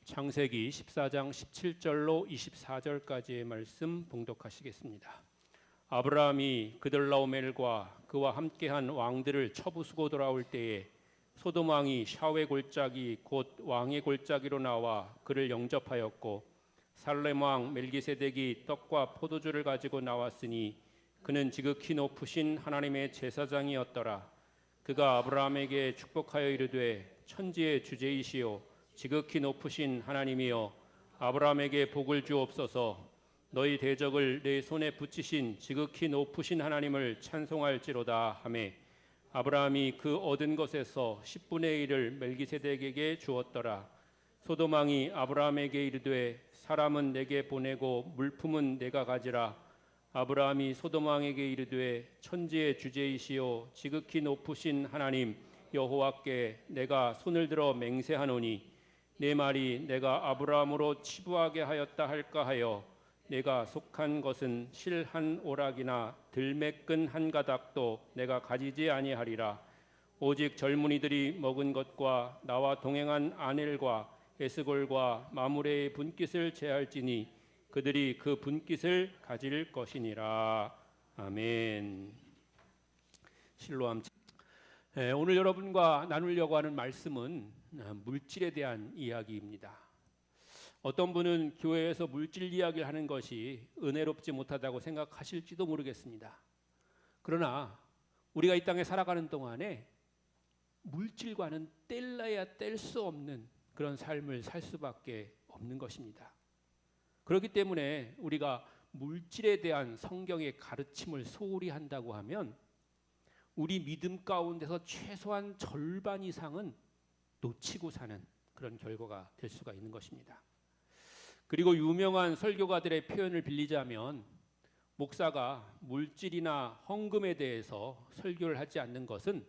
창세기 14장 17절로 24절까지의 말씀 봉독하시겠습니다. 아브라함이 그들라오멜과 그와 함께한 왕들을 쳐부수고 돌아올 때에 소돔 왕이 샤웨 골짜기 곧 왕의 골짜기로 나와 그를 영접하였고, 살렘 왕 멜기세덱이 떡과 포도주를 가지고 나왔으니 그는 지극히 높으신 하나님의 제사장이었더라. 그가 아브라함에게 축복하여 이르되, 천지의 주제이시오 지극히 높으신 하나님이여, 아브라함에게 복을 주옵소서. 너희 대적을 내 손에 붙이신 지극히 높으신 하나님을 찬송할지로다 하매, 아브라함이 그 얻은 것에서 10분의 1을 멜기세덱에게 주었더라. 소돔 왕이 아브라함에게 이르되, 사람은 내게 보내고 물품은 내가 가지라. 아브라함이 소돔 왕에게 이르되, 천지의 주제이시오 지극히 높으신 하나님 여호와께 내가 손을 들어 맹세하노니, 내 말이 내가 아브라함으로 치부하게 하였다 할까 하여 내가 속한 것은 실 한 오락이나 들매끈 한 가닥도 내가 가지지 아니하리라. 오직 젊은이들이 먹은 것과 나와 동행한 아넬과 에스골과 마므레의 분깃을 제할지니 그들이 그 분깃을 가질 것이니라. 아멘. 실로암. 오늘 여러분과 나누려고 하는 말씀은 물질에 대한 이야기입니다. 어떤 분은 교회에서 물질 이야기를 하는 것이 은혜롭지 못하다고 생각하실지도 모르겠습니다. 그러나 우리가 이 땅에 살아가는 동안에 물질과는 뗄래야 뗄 수 없는 그런 삶을 살 수밖에 없는 것입니다. 그렇기 때문에 우리가 물질에 대한 성경의 가르침을 소홀히 한다고 하면 우리 믿음 가운데서 최소한 절반 이상은 놓치고 사는 그런 결과가 될 수가 있는 것입니다. 그리고 유명한 설교가들의 표현을 빌리자면, 목사가 물질이나 헌금에 대해서 설교를 하지 않는 것은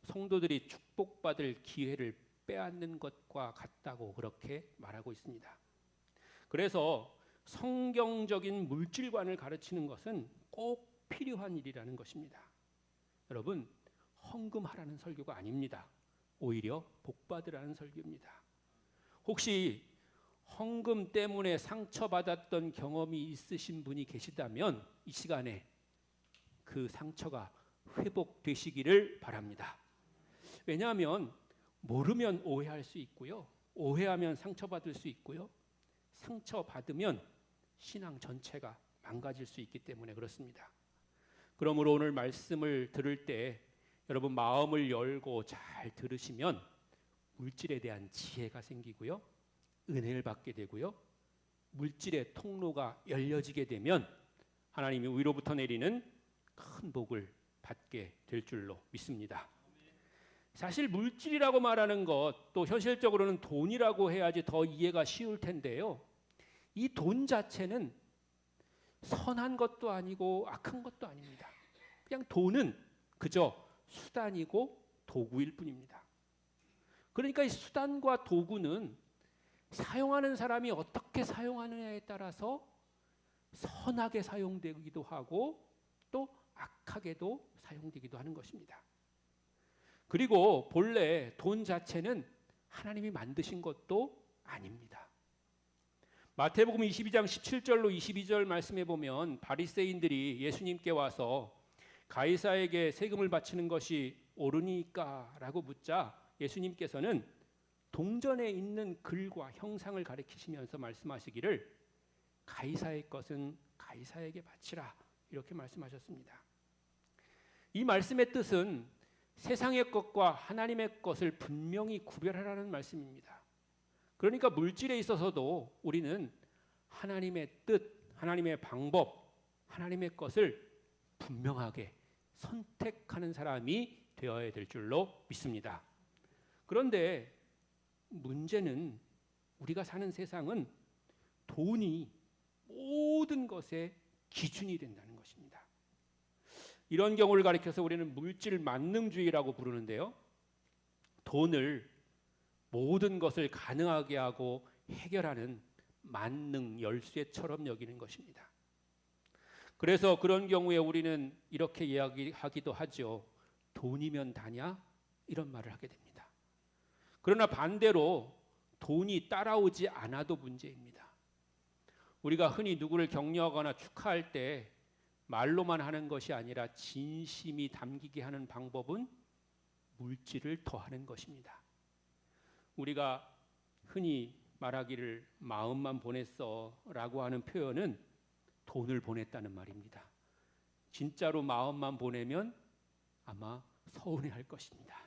성도들이 축복받을 기회를 빼앗는 것과 같다고 그렇게 말하고 있습니다. 그래서 성경적인 물질관을 가르치는 것은 꼭 필요한 일이라는 것입니다. 여러분, 헌금하라는 설교가 아닙니다. 오히려 복받으라는 설교입니다. 혹시 헌금 때문에 상처받았던 경험이 있으신 분이 계시다면 이 시간에 그 상처가 회복되시기를 바랍니다. 왜냐하면 모르면 오해할 수 있고요, 오해하면 상처받을 수 있고요, 상처받으면 신앙 전체가 망가질 수 있기 때문에 그렇습니다. 그러므로 오늘 말씀을 들을 때 여러분 마음을 열고 잘 들으시면 물질에 대한 지혜가 생기고요, 은혜를 받게 되고요, 물질의 통로가 열려지게 되면 하나님이 위로부터 내리는 큰 복을 받게 될 줄로 믿습니다. 사실 물질이라고 말하는 것, 또 현실적으로는 돈이라고 해야지 더 이해가 쉬울 텐데요, 이 돈 자체는 선한 것도 아니고 악한 것도 아닙니다. 그냥 돈은 그저 수단이고 도구일 뿐입니다. 그러니까 이 수단과 도구는 사용하는 사람이 어떻게 사용하느냐에 따라서 선하게 사용되기도 하고 또 악하게도 사용되기도 하는 것입니다. 그리고 본래 돈 자체는 하나님이 만드신 것도 아닙니다. 마태복음 22장 17절로 22절 말씀해 보면 바리새인들이 예수님께 와서 가이사에게 세금을 바치는 것이 옳으니까 라고 묻자, 예수님께서는 동전에 있는 글과 형상을 가리키시면서 말씀하시기를, 가이사의 것은 가이사에게 바치라, 이렇게 말씀하셨습니다. 이 말씀의 뜻은 세상의 것과 하나님의 것을 분명히 구별하라는 말씀입니다. 그러니까 물질에 있어서도 우리는 하나님의 뜻, 하나님의 방법, 하나님의 것을 분명하게 선택하는 사람이 되어야 될 줄로 믿습니다. 그런데 문제는 우리가 사는 세상은 돈이 모든 것의 기준이 된다는 것입니다. 이런 경우를 가리켜서 우리는 물질 만능주의라고 부르는데요, 돈을 모든 것을 가능하게 하고 해결하는 만능 열쇠처럼 여기는 것입니다. 그래서 그런 경우에 우리는 이렇게 이야기하기도 하죠. 돈이면 다냐? 이런 말을 하게 됩니다. 그러나 반대로 돈이 따라오지 않아도 문제입니다. 우리가 흔히 누구를 격려하거나 축하할 때 말로만 하는 것이 아니라 진심이 담기게 하는 방법은 물질을 더하는 것입니다. 우리가 흔히 말하기를 마음만 보냈어 라고 하는 표현은 돈을 보냈다는 말입니다. 진짜로 마음만 보내면 아마 서운해할 것입니다.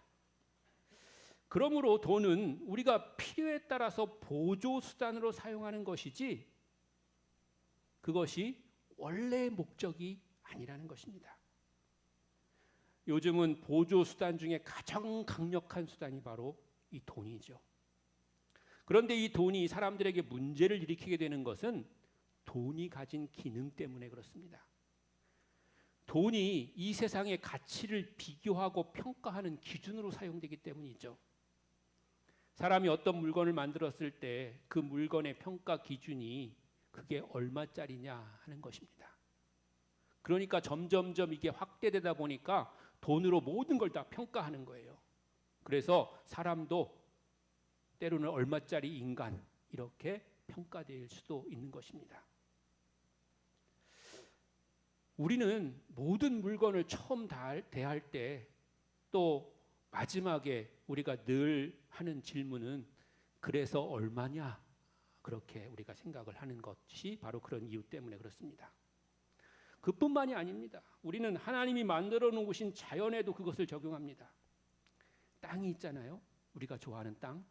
그러므로 돈은 우리가 필요에 따라서 보조수단으로 사용하는 것이지 그것이 원래의 목적이 아니라는 것입니다. 요즘은 보조수단 중에 가장 강력한 수단이 바로 이 돈이죠. 그런데 이 돈이 사람들에게 문제를 일으키게 되는 것은 돈이 가진 기능 때문에 그렇습니다. 돈이 이 세상의 가치를 비교하고 평가하는 기준으로 사용되기 때문이죠. 사람이 어떤 물건을 만들었을 때 그 물건의 평가 기준이 그게 얼마짜리냐 하는 것입니다. 그러니까 점점점 이게 확대되다 보니까 돈으로 모든 걸 다 평가하는 거예요. 그래서 사람도 때로는 얼마짜리 인간 이렇게 평가될 수도 있는 것입니다. 우리는 모든 물건을 처음 대할 때 또 마지막에 우리가 늘 하는 질문은 그래서 얼마냐? 그렇게 우리가 생각을 하는 것이 바로 그런 이유 때문에 그렇습니다. 그뿐만이 아닙니다. 우리는 하나님이 만들어 놓으신 자연에도 그것을 적용합니다. 땅이 있잖아요. 우리가 좋아하는 땅.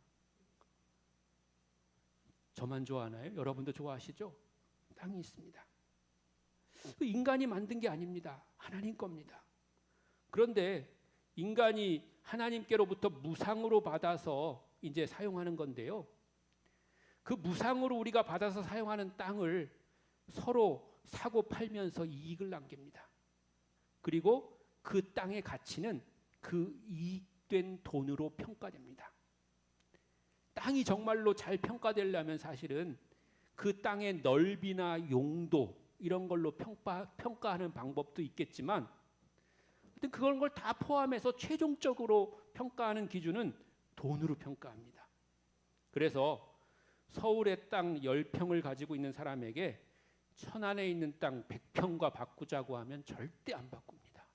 저만 좋아하나요? 여러분도 좋아하시죠? 땅이 있습니다. 인간이 만든 게 아닙니다. 하나님 겁니다. 그런데 인간이 하나님께로부터 무상으로 받아서 이제 사용하는 건데요. 그 무상으로 우리가 받아서 사용하는 땅을 서로 사고 팔면서 이익을 남깁니다. 그리고 그 땅의 가치는 그 이익된 돈으로 평가됩니다. 땅이 정말로 잘 평가되려면 사실은 그 땅의 넓이나 용도 이런 걸로 평가하는 방법도 있겠지만 그런 걸 다 포함해서 최종적으로 평가하는 기준은 돈으로 평가합니다. 그래서 서울의 땅 10평을 가지고 있는 사람에게 천안에 있는 땅 100평과 바꾸자고 하면 절대 안 바꿉니다.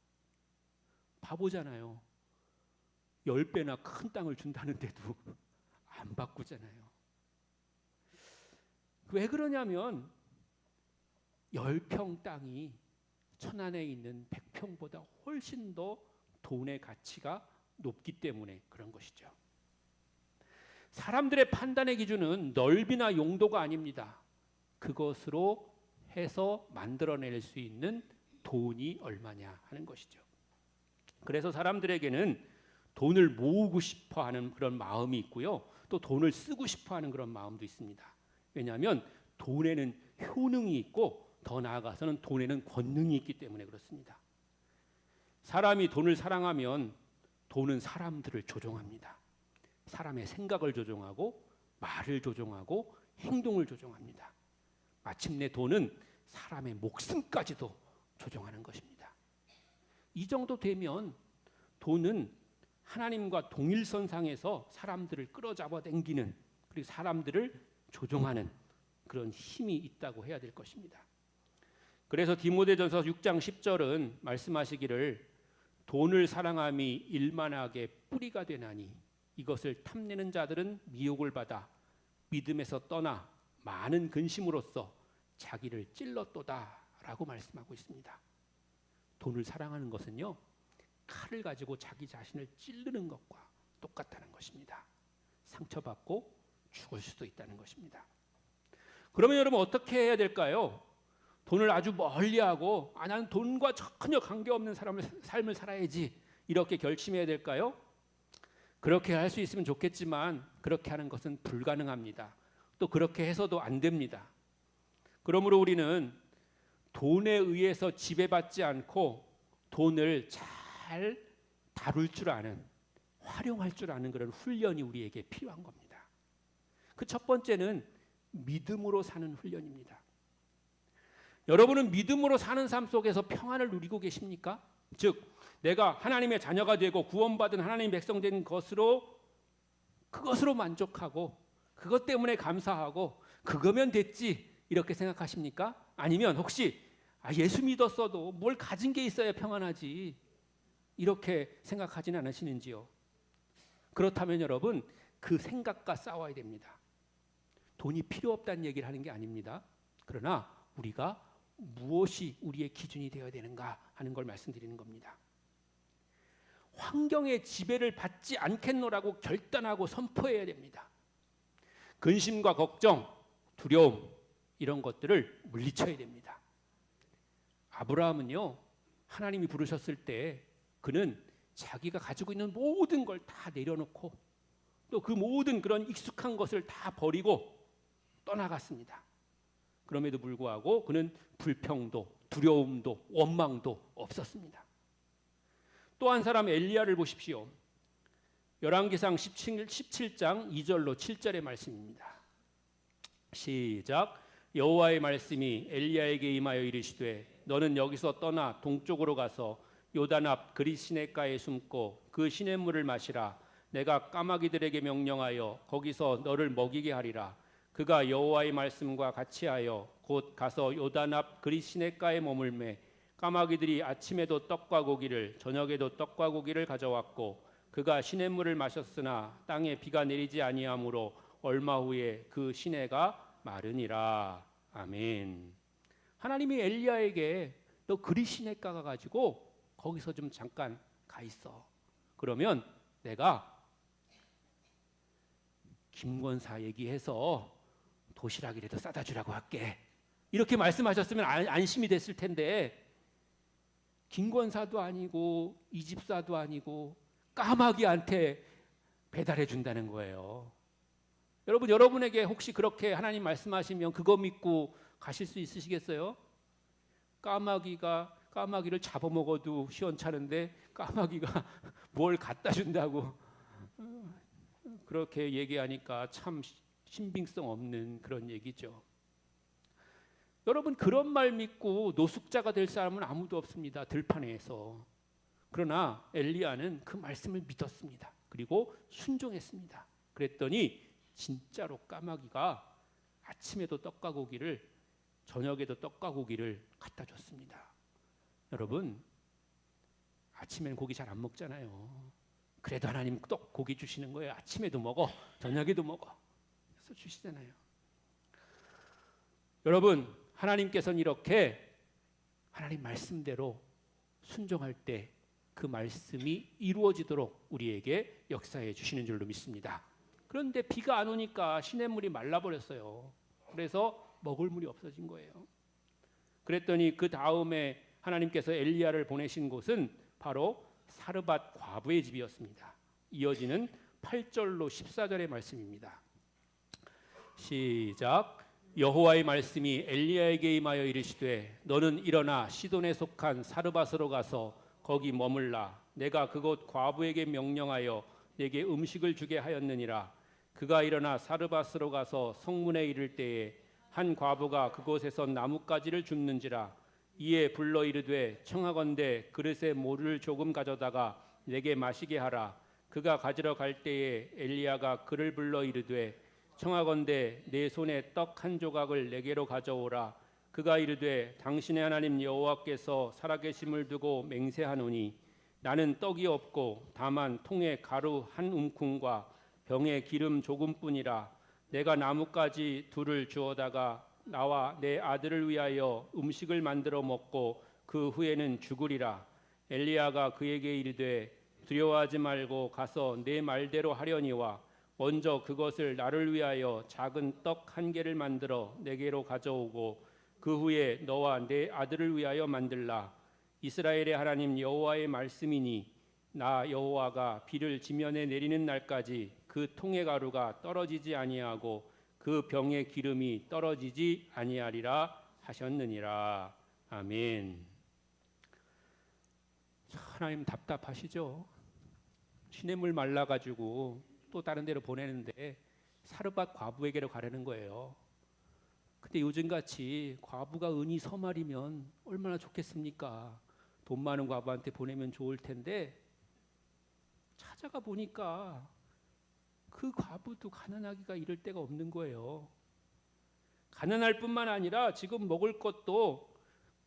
바보잖아요. 10배나 큰 땅을 준다는데도 안 바꾸잖아요. 왜 그러냐면 10평 땅이 천안에 있는 100평보다 훨씬 더 돈의 가치가 높기 때문에 그런 것이죠. 사람들의 판단의 기준은 넓이나 용도가 아닙니다. 그것으로 해서 만들어낼 수 있는 돈이 얼마냐 하는 것이죠. 그래서 사람들에게는 돈을 모으고 싶어 하는 그런 마음이 있고요. 또 돈을 쓰고 싶어 하는 그런 마음도 있습니다. 왜냐하면 돈에는 효능이 있고 더 나아가서는 돈에는 권능이 있기 때문에 그렇습니다. 사람이 돈을 사랑하면 돈은 사람들을 조종합니다. 사람의 생각을 조종하고 말을 조종하고 행동을 조종합니다. 마침내 돈은 사람의 목숨까지도 조종하는 것입니다. 이 정도 되면 돈은 하나님과 동일선상에서 사람들을 끌어잡아 당기는 그리고 사람들을 조종하는 그런 힘이 있다고 해야 될 것입니다. 그래서 디모데전서 6장 10절은 말씀하시기를 돈을 사랑함이 일만하게 뿌리가 되나니 이것을 탐내는 자들은 미혹을 받아 믿음에서 떠나 많은 근심으로써 자기를 찔렀도다라고 말씀하고 있습니다. 돈을 사랑하는 것은요, 칼을 가지고 자기 자신을 찌르는 것과 똑같다는 것입니다. 상처받고 죽을 수도 있다는 것입니다. 그러면 여러분 어떻게 해야 될까요? 돈을 아주 멀리하고 나는 돈과 전혀 관계없는 삶을 살아야지 이렇게 결심해야 될까요? 그렇게 할 수 있으면 좋겠지만 그렇게 하는 것은 불가능합니다. 또 그렇게 해서도 안 됩니다. 그러므로 우리는 돈에 의해서 지배받지 않고 돈을 잘 다룰 줄 아는, 활용할 줄 아는 그런 훈련이 우리에게 필요한 겁니다. 그 첫 번째는 믿음으로 사는 훈련입니다. 여러분은 믿음으로 사는 삶 속에서 평안을 누리고 계십니까? 즉 내가 하나님의 자녀가 되고 구원받은 하나님의 백성 된 것으로 그것으로 만족하고 그것 때문에 감사하고 그거면 됐지 이렇게 생각하십니까? 아니면 혹시 예수 믿었어도 뭘 가진 게 있어야 평안하지 이렇게 생각하진 않으시는지요? 그렇다면 여러분 그 생각과 싸워야 됩니다. 돈이 필요 없다는 얘기를 하는 게 아닙니다. 그러나 우리가 무엇이 우리의 기준이 되어야 되는가 하는 걸 말씀드리는 겁니다. 환경의 지배를 받지 않겠노라고 결단하고 선포해야 됩니다. 근심과 걱정, 두려움 이런 것들을 물리쳐야 됩니다. 아브라함은요, 하나님이 부르셨을 때 그는 자기가 가지고 있는 모든 걸 다 내려놓고 또 그 모든 그런 익숙한 것을 다 버리고 떠나갔습니다. 그럼에도 불구하고 그는 불평도 두려움도 원망도 없었습니다. 또 한 사람 엘리야를 보십시오. 열왕기상 17장 2절로 7절의 말씀입니다. 시작. 여호와의 말씀이 엘리야에게 임하여 이르시되 너는 여기서 떠나 동쪽으로 가서 요단 앞 그릿 시냇가에 숨고 그 시냇물을 마시라. 내가 까마귀들에게 명령하여 거기서 너를 먹이게 하리라. 그가 여호와의 말씀과 같이 하여 곧 가서 요단 앞 그릿 시냇가에 머물매 까마귀들이 아침에도 떡과 고기를 저녁에도 떡과 고기를 가져왔고 그가 시냇물을 마셨으나 땅에 비가 내리지 아니하므로 얼마 후에 그 시내가 마르니라. 아멘. 하나님이 엘리야에게 너 그릿 시냇가 가지고 거기서 좀 잠깐 가 있어. 그러면 내가 김권사 얘기해서 도시락이라도 싸다 주라고 할게. 이렇게 말씀하셨으면 안심이 됐을 텐데 김권사도 아니고 이 집사도 아니고 까마귀한테 배달해 준다는 거예요. 여러분, 여러분에게 혹시 그렇게 하나님 말씀하시면 그거 믿고 가실 수 있으시겠어요? 까마귀를 잡아먹어도 시원찮은데 까마귀가 뭘 갖다 준다고 그렇게 얘기하니까 참 신빙성 없는 그런 얘기죠. 여러분, 그런 말 믿고 노숙자가 될 사람은 아무도 없습니다. 들판에서. 그러나 엘리야는 그 말씀을 믿었습니다. 그리고 순종했습니다. 그랬더니 진짜로 까마귀가 아침에도 떡과 고기를 저녁에도 떡과 고기를 갖다 줬습니다. 여러분, 아침엔 고기 잘 안 먹잖아요. 그래도 하나님 떡 고기 주시는 거예요. 아침에도 먹어, 저녁에도 먹어. 그래서 주시잖아요. 여러분, 하나님께서는 이렇게 하나님 말씀대로 순종할 때 그 말씀이 이루어지도록 우리에게 역사해 주시는 줄로 믿습니다. 그런데 비가 안 오니까 시냇물이 말라버렸어요. 그래서 먹을 물이 없어진 거예요. 그랬더니 그 다음에 하나님께서 엘리야를 보내신 곳은 바로 사르밧 과부의 집이었습니다. 이어지는 8절로 14절의 말씀입니다. 시작. 여호와의 말씀이 엘리야에게 임하여 이르시되 너는 일어나 시돈에 속한 사르밧으로 가서 거기 머물라. 내가 그곳 과부에게 명령하여 내게 음식을 주게 하였느니라. 그가 일어나 사르밧으로 가서 성문에 이를 때에 한 과부가 그곳에서 나뭇가지를 줍는지라. 이에 불러 이르되 청하건대 그릇에 모를 조금 가져다가 내게 마시게 하라. 그가 가지러 갈 때에 엘리야가 그를 불러 이르되 청하건대 내 손에 떡 한 조각을 내게로 가져오라. 그가 이르되 당신의 하나님 여호와께서 살아계심을 두고 맹세하노니 나는 떡이 없고 다만 통에 가루 한 움큼과 병에 기름 조금뿐이라. 내가 나뭇가지 둘을 주어다가 나와 내 아들을 위하여 음식을 만들어 먹고 그 후에는 죽으리라. 엘리야가 그에게 이르되 두려워하지 말고 가서 내 말대로 하려니와 먼저 그것을 나를 위하여 작은 떡 한 개를 만들어 내게로 가져오고 그 후에 너와 내 아들을 위하여 만들라. 이스라엘의 하나님 여호와의 말씀이니 나 여호와가 비를 지면에 내리는 날까지 그 통의 가루가 떨어지지 아니하고 그 병의 기름이 떨어지지 아니하리라 하셨느니라. 아멘. 하나님 답답하시죠? 시냇물 말라가지고 또 다른 데로 보내는데 사르밧 과부에게로 가려는 거예요. 근데 요즘같이 과부가 은이 서말이면 얼마나 좋겠습니까? 돈 많은 과부한테 보내면 좋을 텐데 찾아가 보니까 그 과부도 가난하기가 이를 데가 없는 거예요. 가난할 뿐만 아니라 지금 먹을 것도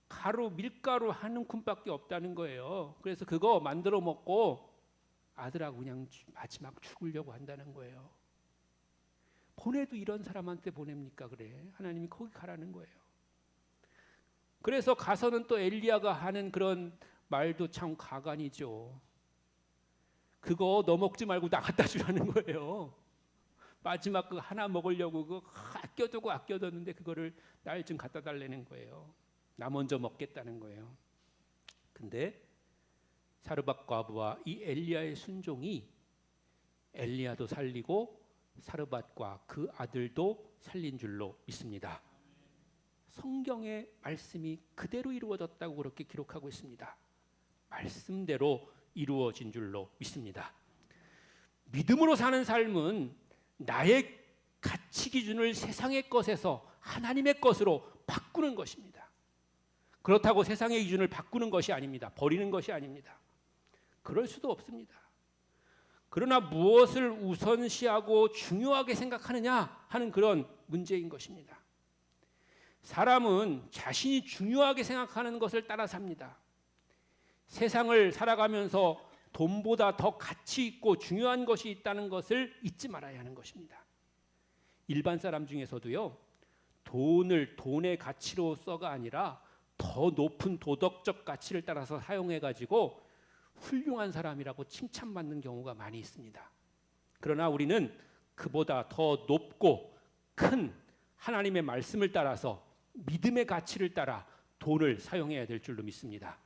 가루, 밀가루 한 움큼밖에 없다는 거예요. 그래서 그거 만들어 먹고 아들하고 그냥 마지막 죽으려고 한다는 거예요. 보내도 이런 사람한테 보냅니까? 그래. 하나님이 거기 가라는 거예요. 그래서 가서는 또 엘리야가 하는 그런 말도 참 가관이죠. 그거 너 먹지 말고 나 갖다 주라는 거예요. 마지막 그 하나 먹으려고 그거 아껴뒀는데 그거를 날 좀 갖다 달라는 거예요. 나 먼저 먹겠다는 거예요. 근데 사르밧 과부와 이 엘리야의 순종이 엘리야도 살리고 사르밧과 그 아들도 살린 줄로 믿습니다. 성경의 말씀이 그대로 이루어졌다고 그렇게 기록하고 있습니다. 말씀대로 이루어진 줄로 믿습니다. 믿음으로 사는 삶은 나의 가치 기준을 세상의 것에서 하나님의 것으로 바꾸는 것입니다. 그렇다고 세상의 기준을 바꾸는 것이 아닙니다. 버리는 것이 아닙니다. 그럴 수도 없습니다. 그러나 무엇을 우선시하고 중요하게 생각하느냐 하는 그런 문제인 것입니다. 사람은 자신이 중요하게 생각하는 것을 따라 삽니다. 세상을 살아가면서 돈보다 더 가치 있고 중요한 것이 있다는 것을 잊지 말아야 하는 것입니다. 일반 사람 중에서도요, 돈을 돈의 가치로서가 아니라 더 높은 도덕적 가치를 따라서 사용해가지고 훌륭한 사람이라고 칭찬받는 경우가 많이 있습니다. 그러나 우리는 그보다 더 높고 큰 하나님의 말씀을 따라서 믿음의 가치를 따라 돈을 사용해야 될 줄로 믿습니다.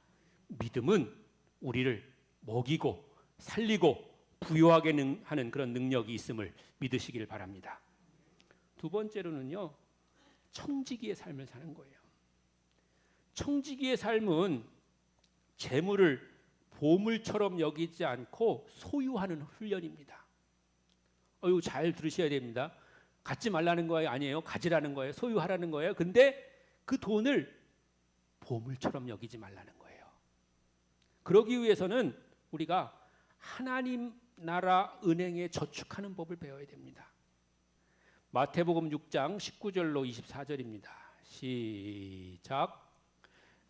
믿음은 우리를 먹이고 살리고 부유하게 하는 그런 능력이 있음을 믿으시길 바랍니다. 두 번째로는요, 청지기의 삶을 사는 거예요. 청지기의 삶은 재물을 보물처럼 여기지 않고 소유하는 훈련입니다. 이거 잘 들으셔야 됩니다. 갖지 말라는 거예요? 아니에요. 가지라는 거예요. 소유하라는 거예요. 근데 그 돈을 보물처럼 여기지 말라는 거예요. 그러기 위해서는 우리가 하나님 나라 은행에 저축하는 법을 배워야 됩니다. 마태복음 6장 19절로 24절입니다. 시작.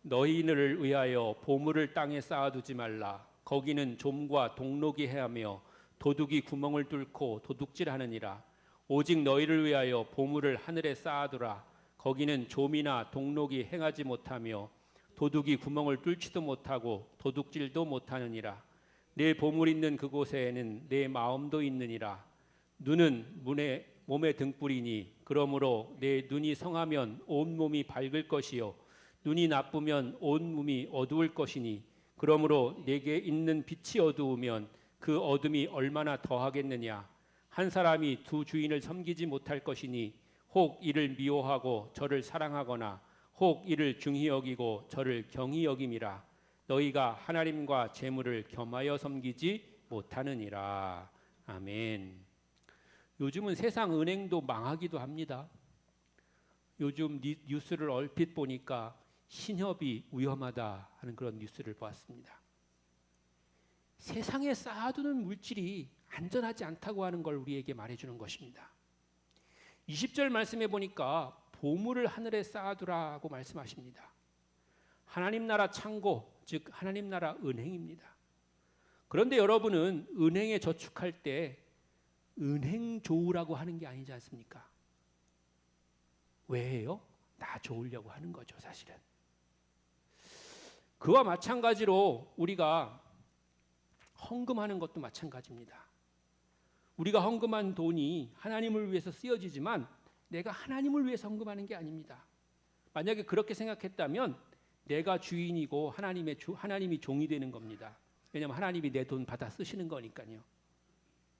너희를 위하여 보물을 땅에 쌓아두지 말라. 거기는 좀과 동록이 해하며 도둑이 구멍을 뚫고 도둑질하느니라. 오직 너희를 위하여 보물을 하늘에 쌓아두라. 거기는 좀이나 동록이 행하지 못하며 도둑이 구멍을 뚫지도 못하고 도둑질도 못하느니라. 내 보물 있는 그곳에는 내 마음도 있느니라. 눈은 몸의 등불이니 그러므로 내 눈이 성하면 온 몸이 밝을 것이요 눈이 나쁘면 온 몸이 어두울 것이니 그러므로 내게 있는 빛이 어두우면 그 어둠이 얼마나 더하겠느냐. 한 사람이 두 주인을 섬기지 못할 것이니 혹 이를 미워하고 저를 사랑하거나 혹 이를 중히 여기고 저를 경히 여김이라. 너희가 하나님과 재물을 겸하여 섬기지 못하느니라. 아멘. 요즘은 세상 은행도 망하기도 합니다. 요즘 뉴스를 얼핏 보니까 신협이 위험하다 하는 그런 뉴스를 보았습니다. 세상에 쌓아두는 물질이 안전하지 않다고 하는 걸 우리에게 말해주는 것입니다. 20절 말씀해 보니까 보물을 하늘에 쌓아두라고 말씀하십니다. 하나님 나라 창고, 즉 하나님 나라 은행입니다. 그런데 여러분은 은행에 저축할 때 은행 좋으라고 하는 게 아니지 않습니까? 왜 해요? 나 좋으려고 하는 거죠, 사실은. 그와 마찬가지로 우리가 헌금하는 것도 마찬가지입니다. 우리가 헌금한 돈이 하나님을 위해서 쓰여지지만 내가 하나님을 위해서 헌금하는 게 아닙니다. 만약에 그렇게 생각했다면 내가 주인이고 하나님이 종이 되는 겁니다. 왜냐하면 하나님이 내 돈 받아 쓰시는 거니까요.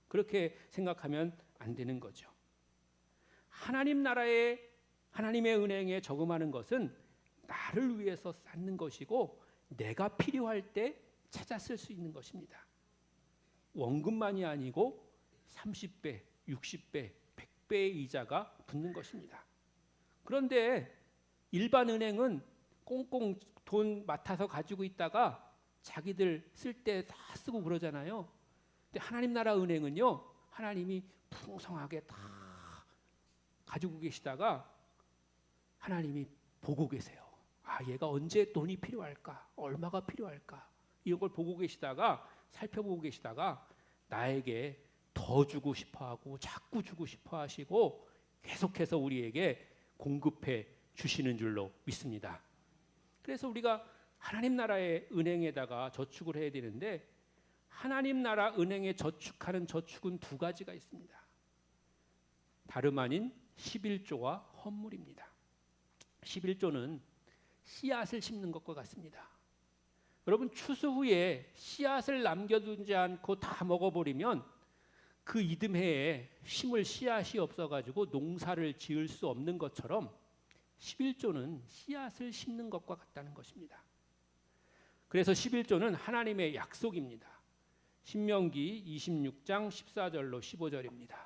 그렇게 생각하면 안 되는 거죠. 하나님 나라의 하나님의 은행에 저금하는 것은 나를 위해서 쌓는 것이고 내가 필요할 때 찾아 쓸 수 있는 것입니다. 원금만이 아니고 30배, 60배, 100배의 이자가 붙는 것입니다. 그런데 일반 은행은 꽁꽁 돈 맡아서 가지고 있다가 자기들 쓸 때 다 쓰고 그러잖아요. 근데 하나님 나라 은행은요, 하나님이 풍성하게 다 가지고 계시다가 하나님이 보고 계세요. 아, 얘가 언제 돈이 필요할까? 얼마가 필요할까? 이런 걸 보고 계시다가 살펴보고 계시다가 나에게 더 주고 싶어 하고 자꾸 주고 싶어 하시고 계속해서 우리에게 공급해 주시는 줄로 믿습니다. 그래서 우리가 하나님 나라의 은행에다가 저축을 해야 되는데 하나님 나라 은행에 저축하는 저축은 두 가지가 있습니다. 다름 아닌 11조와 헌물입니다. 11조는 씨앗을 심는 것과 같습니다. 여러분, 추수 후에 씨앗을 남겨두지 않고 다 먹어버리면 그 이듬해에 심을 씨앗이 없어가지고 농사를 지을 수 없는 것처럼 11조는 씨앗을 심는 것과 같다는 것입니다. 그래서 11조는 하나님의 약속입니다. 신명기 26장 14절로 15절입니다.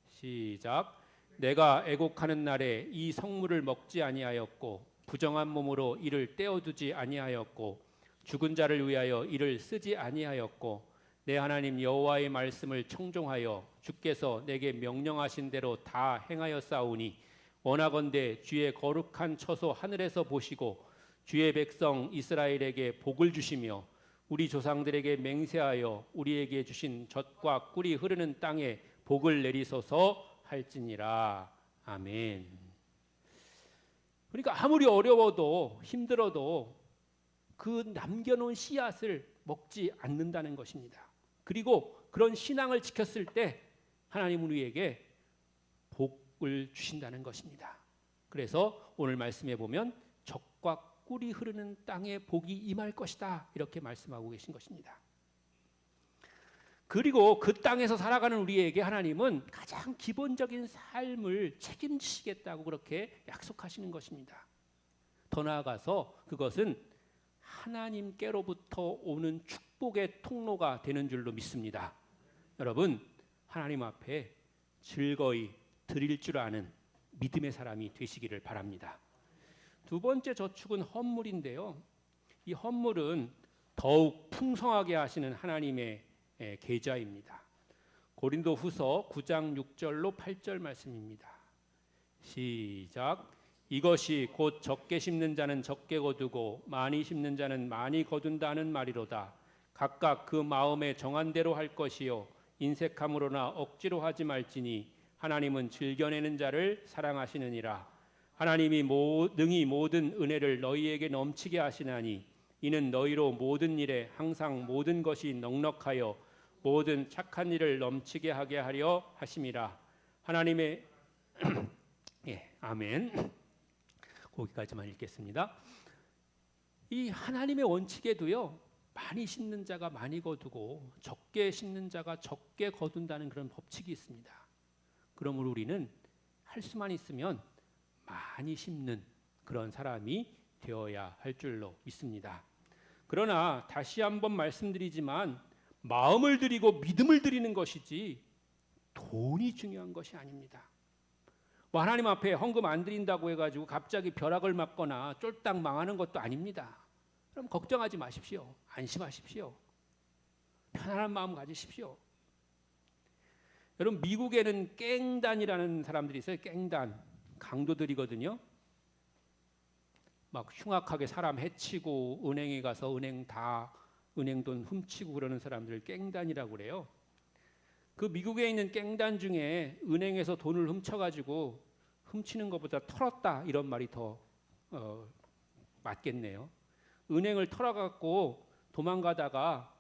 시작. 내가 애곡하는 날에 이 성물을 먹지 아니하였고 부정한 몸으로 이를 떼어두지 아니하였고 죽은 자를 위하여 이를 쓰지 아니하였고 내 하나님 여호와의 말씀을 청종하여 주께서 내게 명령하신 대로 다 행하였사오니 원하건대 주의 거룩한 처소 하늘에서 보시고 주의 백성 이스라엘에게 복을 주시며 우리 조상들에게 맹세하여 우리에게 주신 젖과 꿀이 흐르는 땅에 복을 내리소서 할지니라. 아멘. 그러니까 아무리 어려워도 힘들어도 그 남겨놓은 씨앗을 먹지 않는다는 것입니다. 그리고 그런 신앙을 지켰을 때 하나님은 우리에게 복을 주신다는 것입니다. 그래서 오늘 말씀에 보면 젖과 꿀이 흐르는 땅에 복이 임할 것이다 이렇게 말씀하고 계신 것입니다. 그리고 그 땅에서 살아가는 우리에게 하나님은 가장 기본적인 삶을 책임지시겠다고 그렇게 약속하시는 것입니다. 더 나아가서 그것은 하나님께로부터 오는 축복의 통로가 되는 줄로 믿습니다. 여러분, 하나님 앞에 즐거이 드릴 줄 아는 믿음의 사람이 되시기를 바랍니다. 두 번째 저축은 헌물인데요. 이 헌물은 더욱 풍성하게 하시는 하나님의 계좌입니다. 고린도후서 9장 6절로 8절 말씀입니다. 시작. 이것이 곧 적게 심는 자는 적게 거두고 많이 심는 자는 많이 거둔다는 말이로다. 각각 그 마음에 정한 대로 할 것이요 인색함으로나 억지로 하지 말지니 하나님은 즐겨내는 자를 사랑하시느니라. 하나님이 능히 모든 은혜를 너희에게 넘치게 하시나니 이는 너희로 모든 일에 항상 모든 것이 넉넉하여 모든 착한 일을 넘치게 하게 하려 하심이라. 하나님의 아멘. 거기까지만 읽겠습니다. 이 하나님의 원칙에도요, 많이 심는 자가 많이 거두고 적게 심는 자가 적게 거둔다는 그런 법칙이 있습니다. 그러므로 우리는 할 수만 있으면 많이 심는 그런 사람이 되어야 할 줄로 믿습니다. 그러나 다시 한번 말씀드리지만 마음을 드리고 믿음을 드리는 것이지 돈이 중요한 것이 아닙니다. 뭐 하나님 앞에 헌금 안 드린다고 해가지고 갑자기 벼락을 맞거나 쫄딱 망하는 것도 아닙니다. 그럼 걱정하지 마십시오. 안심하십시오. 편안한 마음 가지십시오. 여러분, 미국에는 깽단이라는 사람들이 있어요. 깽단. 강도들이거든요. 막 흉악하게 사람 해치고 은행에 가서 은행 돈 훔치고 그러는 사람들을 깽단이라고 그래요. 그 미국에 있는 깽단 중에 은행에서 돈을 훔쳐가지고 훔치는 것보다 털었다 이런 말이 더 맞겠네요. 은행을 털어갖고 도망가다가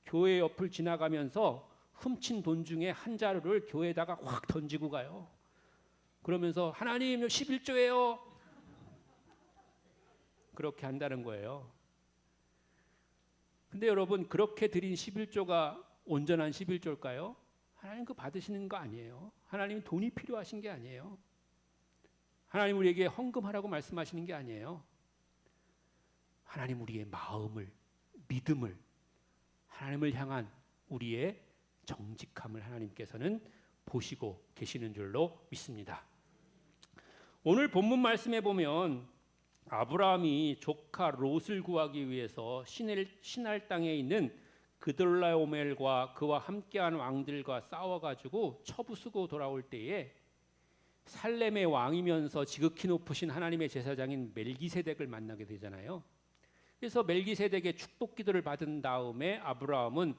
교회 옆을 지나가면서 훔친 돈 중에 한 자루를 교회에다가 확 던지고 가요. 그러면서 하나님 11조예요. 그렇게 한다는 거예요. 근데 여러분, 그렇게 드린 11조가 온전한 11조일까요? 하나님 그 받으시는 거 아니에요. 하나님 돈이 필요하신 게 아니에요. 하나님 우리에게 헌금하라고 말씀하시는 게 아니에요. 하나님 우리의 마음을, 믿음을, 하나님을 향한 우리의 정직함을 하나님께서는 보시고 계시는 줄로 믿습니다. 오늘 본문 말씀에 보면 아브라함이 조카 롯을 구하기 위해서 시날 땅에 있는 그돌라오멜과 그와 함께한 왕들과 싸워가지고 처부수고 돌아올 때에 살렘의 왕이면서 지극히 높으신 하나님의 제사장인 멜기세덱을 만나게 되잖아요. 그래서 멜기세덱의 축복 기도를 받은 다음에 아브라함은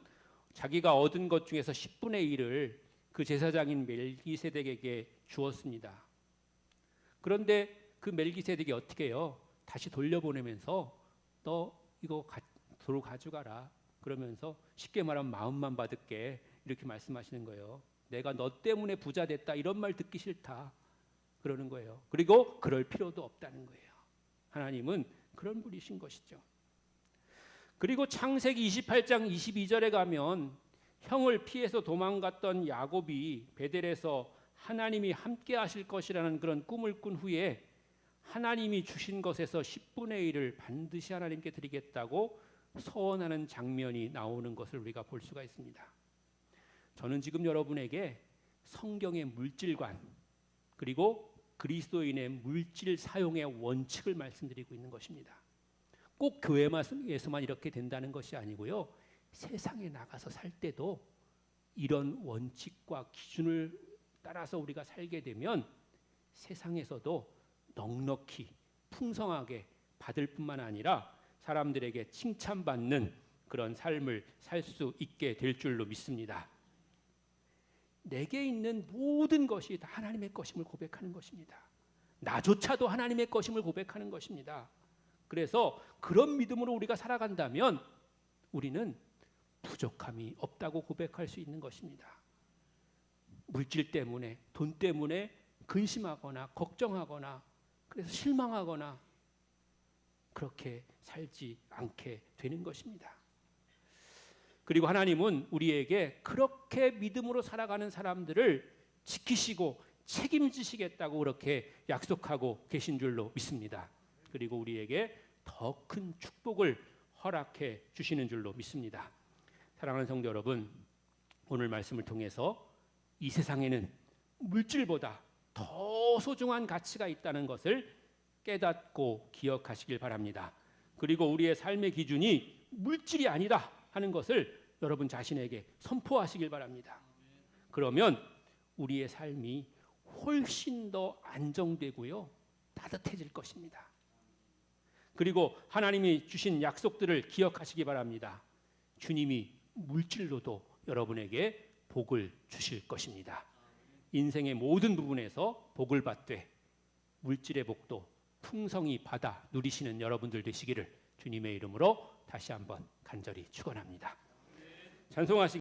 자기가 얻은 것 중에서 10분의 1을 그 제사장인 멜기세덱에게 주었습니다. 그런데 그 멜기세덱이 어떻게 해요? 다시 돌려보내면서 너 이거 도로 가져가라. 그러면서 쉽게 말하면 마음만 받을게. 이렇게 말씀하시는 거예요. 내가 너 때문에 부자 됐다. 이런 말 듣기 싫다. 그러는 거예요. 그리고 그럴 필요도 없다는 거예요. 하나님은 그런 분이신 것이죠. 그리고 창세기 28장 22절에 가면 형을 피해서 도망갔던 야곱이 베델에서 하나님이 함께 하실 것이라는 그런 꿈을 꾼 후에 하나님이 주신 것에서 10분의 1을 반드시 하나님께 드리겠다고 서원하는 장면이 나오는 것을 우리가 볼 수가 있습니다. 저는 지금 여러분에게 성경의 물질관 그리고 그리스도인의 물질 사용의 원칙을 말씀드리고 있는 것입니다. 꼭 교회에서만 이렇게 된다는 것이 아니고요. 세상에 나가서 살 때도 이런 원칙과 기준을 따라서 우리가 살게 되면 세상에서도 넉넉히 풍성하게 받을 뿐만 아니라 사람들에게 칭찬받는 그런 삶을 살 수 있게 될 줄로 믿습니다. 내게 있는 모든 것이 다 하나님의 것임을 고백하는 것입니다. 나조차도 하나님의 것임을 고백하는 것입니다. 그래서 그런 믿음으로 우리가 살아간다면 우리는 부족함이 없다고 고백할 수 있는 것입니다. 물질 때문에, 돈 때문에 근심하거나 걱정하거나 그래서 실망하거나 그렇게 살지 않게 되는 것입니다. 그리고 하나님은 우리에게 그렇게 믿음으로 살아가는 사람들을 지키시고 책임지시겠다고 그렇게 약속하고 계신 줄로 믿습니다. 그리고 우리에게 더 큰 축복을 허락해 주시는 줄로 믿습니다. 사랑하는 성도 여러분, 오늘 말씀을 통해서 이 세상에는 물질보다 더 소중한 가치가 있다는 것을 깨닫고 기억하시길 바랍니다. 그리고 우리의 삶의 기준이 물질이 아니다 하는 것을 여러분 자신에게 선포하시길 바랍니다. 그러면 우리의 삶이 훨씬 더 안정되고요, 따뜻해질 것입니다. 그리고 하나님이 주신 약속들을 기억하시기 바랍니다. 주님이 물질로도 여러분에게 복을 주실 것입니다. 인생의 모든 부분에서 복을 받되 물질의 복도 풍성히 받아 누리시는 여러분들 되시기를 주님의 이름으로 다시 한번 간절히 축원합니다. 찬송하시